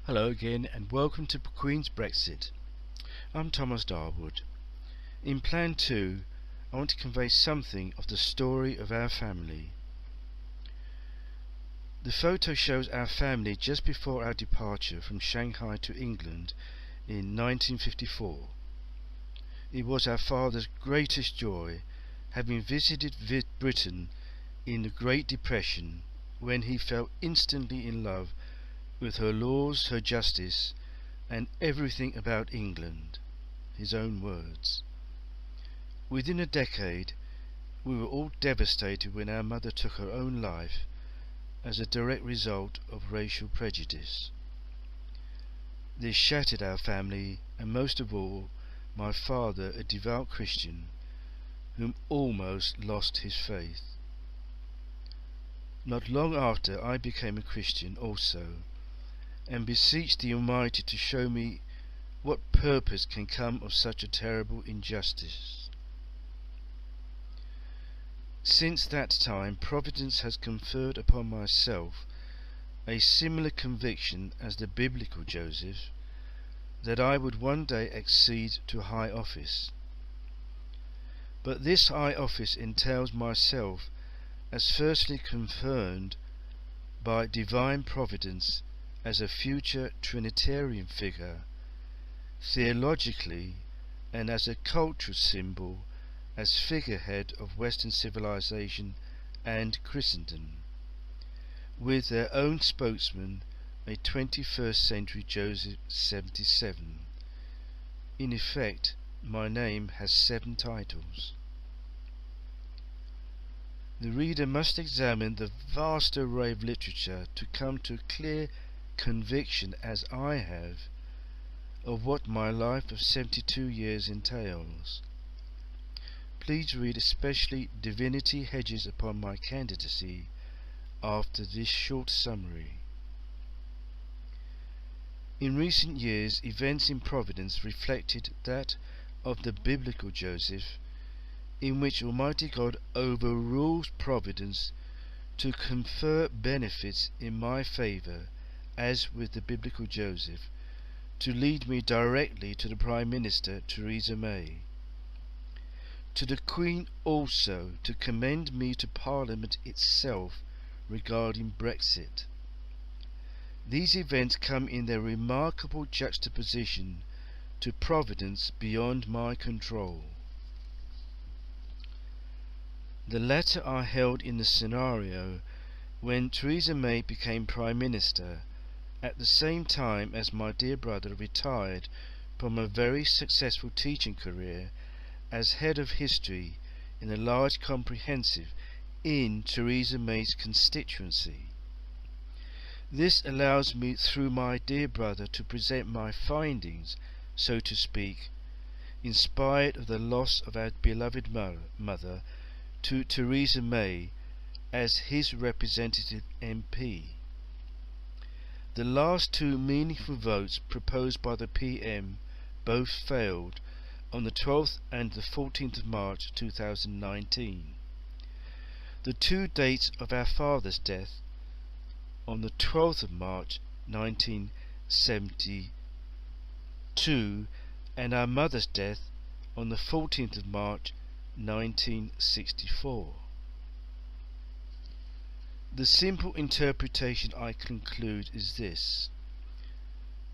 Hello again and welcome to Queen's Brexit. I'm Thomas Darwood. In Plan 2, I want to convey something of the story of our family. The photo shows our family just before our departure from Shanghai to England in 1954. It was our father's greatest joy, having visited Britain in the Great Depression, when he fell instantly in love with her laws, her justice, and everything about England. His own words. Within a decade, we were all devastated when our mother took her own life as a direct result of racial prejudice. This shattered our family, and most of all, my father, a devout Christian, whom almost lost his faith. Not long after, I became a Christian also, and beseeched the Almighty to show me what purpose can come of such a terrible injustice. Since that time, Providence has conferred upon myself a similar conviction as the biblical Joseph, that I would one day accede to high office. But this high office entails myself as firstly confirmed by divine providence as a future Trinitarian figure, theologically, and as a cultural symbol as figurehead of Western civilization and Christendom, with their own spokesman, a 21st century Joseph 77. In effect, my name has 7 titles. The reader must examine the vast array of literature to come to a clear conviction, as I have, of what my life of 72 years entails. Please read especially Divinity Hedges Upon My Candidacy after this short summary. In recent years, events in Providence reflected that of the biblical Joseph, in which Almighty God overrules Providence to confer benefits in my favour, as with the biblical Joseph, to lead me directly to the Prime Minister Theresa May. To the Queen also to commend me to Parliament itself regarding Brexit. These events come in their remarkable juxtaposition to Providence beyond my control. The latter are held in the scenario when Theresa May became Prime Minister, at the same time as my dear brother retired from a very successful teaching career as head of history in a large comprehensive in Theresa May's constituency. This allows me, through my dear brother, to present my findings, so to speak, inspired of the loss of our beloved mother, to Theresa May as his representative MP. The last 2 meaningful votes proposed by the PM both failed on the 12th and the 14th of March 2019. The 2 dates of our father's death, on the 12th of March 1972 and our mother's death on the 14th of March 1964. The simple interpretation I conclude is this: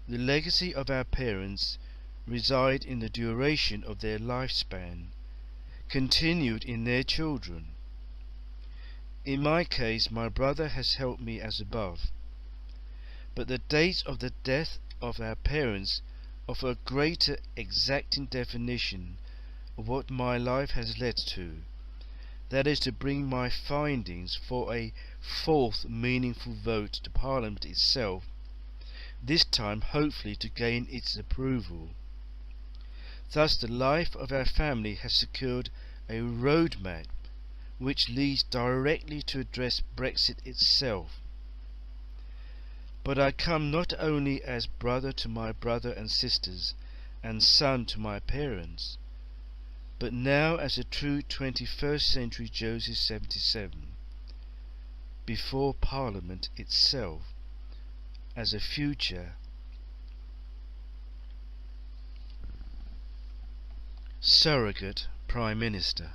the legacy of our parents reside in the duration of their lifespan, continued in their children. In my case, my brother has helped me as above, but the dates of the death of our parents offer a greater exacting definition of what my life has led to, that is, to bring my findings for a 4th meaningful vote to Parliament itself, this time hopefully to gain its approval. Thus the life of our family has secured a roadmap which leads directly to address Brexit itself. But I come not only as brother to my brother and sisters, and son to my parents, but now as a true 21st century Joseph 77, before Parliament itself, as a future surrogate Prime Minister.